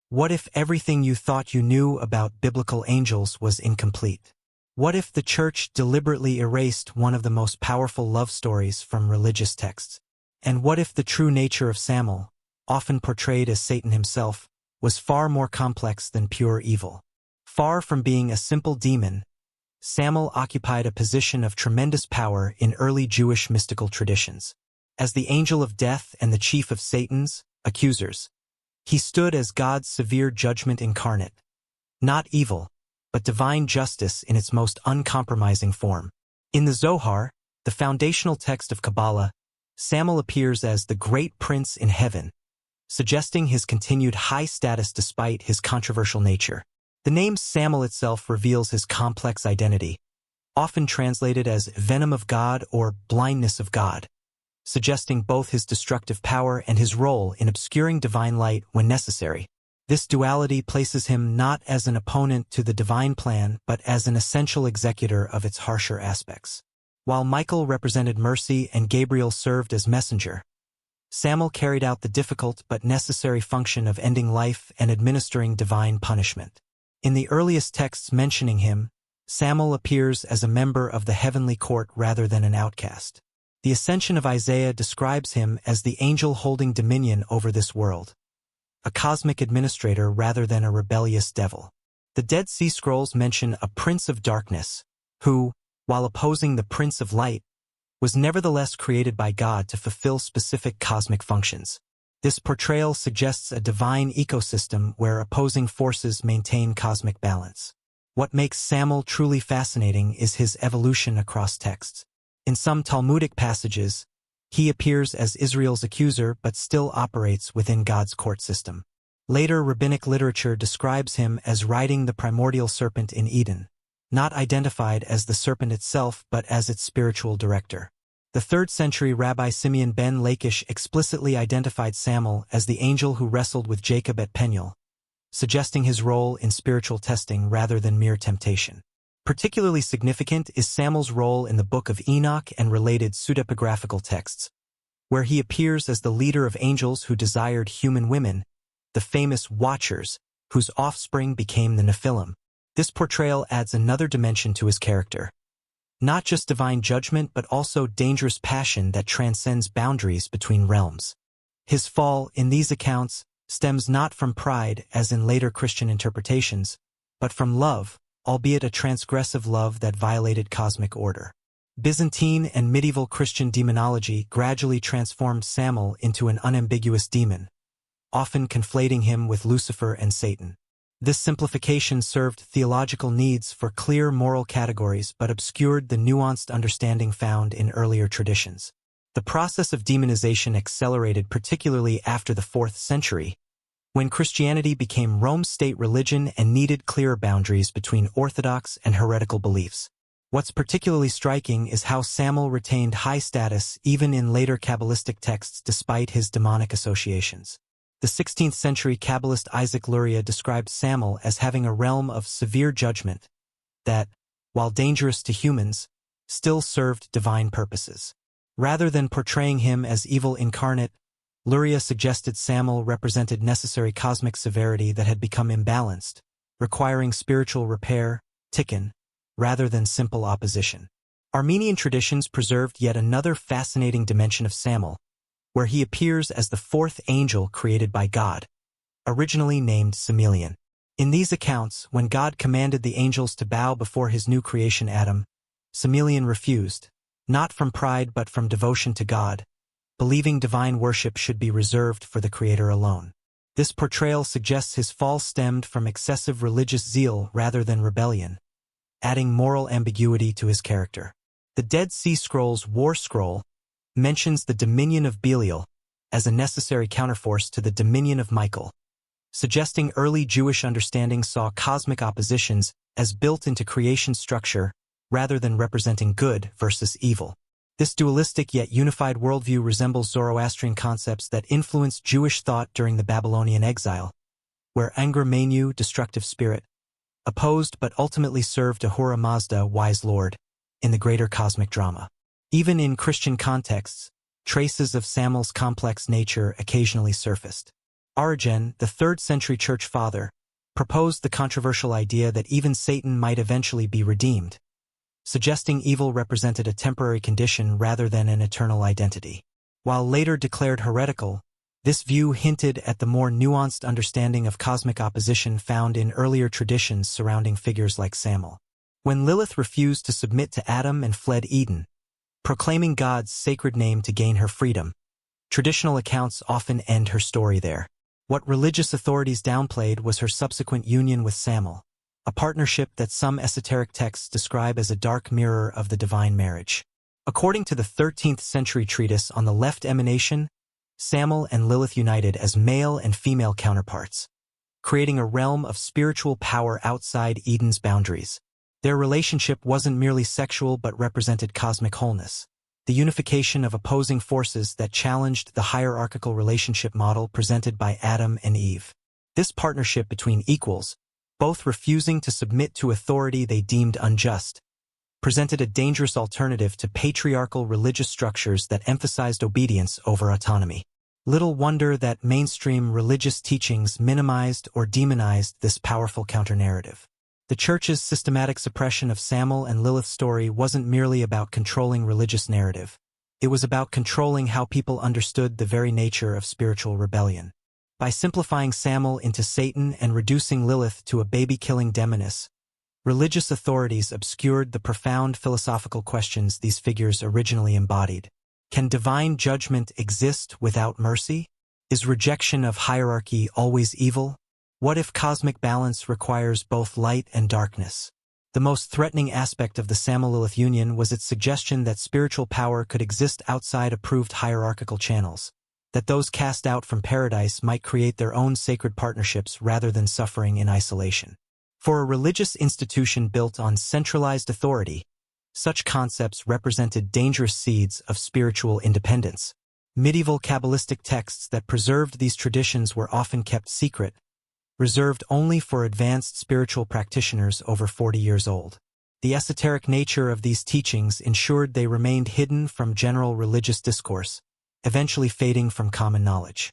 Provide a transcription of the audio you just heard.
What if everything you thought you knew about biblical angels was incomplete? What if the church deliberately erased one of the most powerful love stories from religious texts? And what if the true nature of Samuel, often portrayed as Satan himself, was far more complex than pure evil? Far from being a simple demon, Samuel occupied a position of tremendous power in early Jewish mystical traditions. As the angel of death and the chief of Satan's accusers, he stood as God's severe judgment incarnate. Not evil, but divine justice in its most uncompromising form. In the Zohar, the foundational text of Kabbalah, Samuel appears as the great prince in heaven, suggesting his continued high status despite his controversial nature. The name Samuel itself reveals his complex identity, often translated as venom of God or blindness of God, suggesting both his destructive power and his role in obscuring divine light when necessary. This duality places him not as an opponent to the divine plan but as an essential executor of its harsher aspects. While Michael represented mercy and Gabriel served as messenger, Samuel carried out the difficult but necessary function of ending life and administering divine punishment. In the earliest texts mentioning him, Samuel appears as a member of the heavenly court rather than an outcast. The Ascension of Isaiah describes him as the angel holding dominion over this world, a cosmic administrator rather than a rebellious devil. The Dead Sea Scrolls mention a prince of darkness, who, while opposing the prince of light, was nevertheless created by God to fulfill specific cosmic functions. This portrayal suggests a divine ecosystem where opposing forces maintain cosmic balance. What makes Samuel truly fascinating is his evolution across texts. In some Talmudic passages, he appears as Israel's accuser but still operates within God's court system. Later rabbinic literature describes him as riding the primordial serpent in Eden, not identified as the serpent itself but as its spiritual director. The 3rd century Rabbi Simeon ben Lachish explicitly identified Samuel as the angel who wrestled with Jacob at Peniel, suggesting his role in spiritual testing rather than mere temptation. Particularly significant is Samuel's role in the Book of Enoch and related pseudepigraphical texts, where he appears as the leader of angels who desired human women, the famous Watchers, whose offspring became the Nephilim. This portrayal adds another dimension to his character. Not just divine judgment but also dangerous passion that transcends boundaries between realms. His fall, in these accounts, stems not from pride as in later Christian interpretations, but from love, albeit a transgressive love that violated cosmic order. Byzantine and medieval Christian demonology gradually transformed Samuel into an unambiguous demon, often conflating him with Lucifer and Satan. This simplification served theological needs for clear moral categories but obscured the nuanced understanding found in earlier traditions. The process of demonization accelerated particularly after the 4th century, when Christianity became Rome's state religion and needed clearer boundaries between orthodox and heretical beliefs. What's particularly striking is how Samuel retained high status even in later Kabbalistic texts despite his demonic associations. The 16th century Kabbalist Isaac Luria described Samuel as having a realm of severe judgment that, while dangerous to humans, still served divine purposes. Rather than portraying him as evil incarnate, Luria suggested Samuel represented necessary cosmic severity that had become imbalanced, requiring spiritual repair, tikkun, rather than simple opposition. Armenian traditions preserved yet another fascinating dimension of Samuel, where he appears as the 4th angel created by God, originally named Samael. In these accounts, when God commanded the angels to bow before his new creation Adam, Samael refused, not from pride but from devotion to God, believing divine worship should be reserved for the Creator alone. This portrayal suggests his fall stemmed from excessive religious zeal rather than rebellion, adding moral ambiguity to his character. The Dead Sea Scrolls War Scroll mentions the dominion of Belial as a necessary counterforce to the dominion of Michael, suggesting early Jewish understanding saw cosmic oppositions as built into creation structure rather than representing good versus evil. This dualistic yet unified worldview resembles Zoroastrian concepts that influenced Jewish thought during the Babylonian exile, where Angra Mainyu, destructive spirit, opposed but ultimately served Ahura Mazda, wise lord, in the greater cosmic drama. Even in Christian contexts, traces of Samuel's complex nature occasionally surfaced. Origen, the 3rd century church father, proposed the controversial idea that even Satan might eventually be redeemed, suggesting evil represented a temporary condition rather than an eternal identity. While later declared heretical, this view hinted at the more nuanced understanding of cosmic opposition found in earlier traditions surrounding figures like Samuel. When Lilith refused to submit to Adam and fled Eden, proclaiming God's sacred name to gain her freedom, traditional accounts often end her story there. What religious authorities downplayed was her subsequent union with Samuel, a partnership that some esoteric texts describe as a dark mirror of the divine marriage. According to the 13th century treatise on the left emanation, Samuel and Lilith united as male and female counterparts, creating a realm of spiritual power outside Eden's boundaries. Their relationship wasn't merely sexual but represented cosmic wholeness, the unification of opposing forces that challenged the hierarchical relationship model presented by Adam and Eve. This partnership between equals, both refusing to submit to authority they deemed unjust, presented a dangerous alternative to patriarchal religious structures that emphasized obedience over autonomy. Little wonder that mainstream religious teachings minimized or demonized this powerful counter-narrative. The Church's systematic suppression of Samuel and Lilith's story wasn't merely about controlling religious narrative. It was about controlling how people understood the very nature of spiritual rebellion. By simplifying Samuel into Satan and reducing Lilith to a baby-killing demoness, religious authorities obscured the profound philosophical questions these figures originally embodied. Can divine judgment exist without mercy? Is rejection of hierarchy always evil? What if cosmic balance requires both light and darkness? The most threatening aspect of the Samuel-Lilith union was its suggestion that spiritual power could exist outside approved hierarchical channels, that those cast out from paradise might create their own sacred partnerships rather than suffering in isolation. For a religious institution built on centralized authority, such concepts represented dangerous seeds of spiritual independence. Medieval Kabbalistic texts that preserved these traditions were often kept secret, reserved only for advanced spiritual practitioners over 40 years old. The esoteric nature of these teachings ensured they remained hidden from general religious discourse, eventually fading from common knowledge.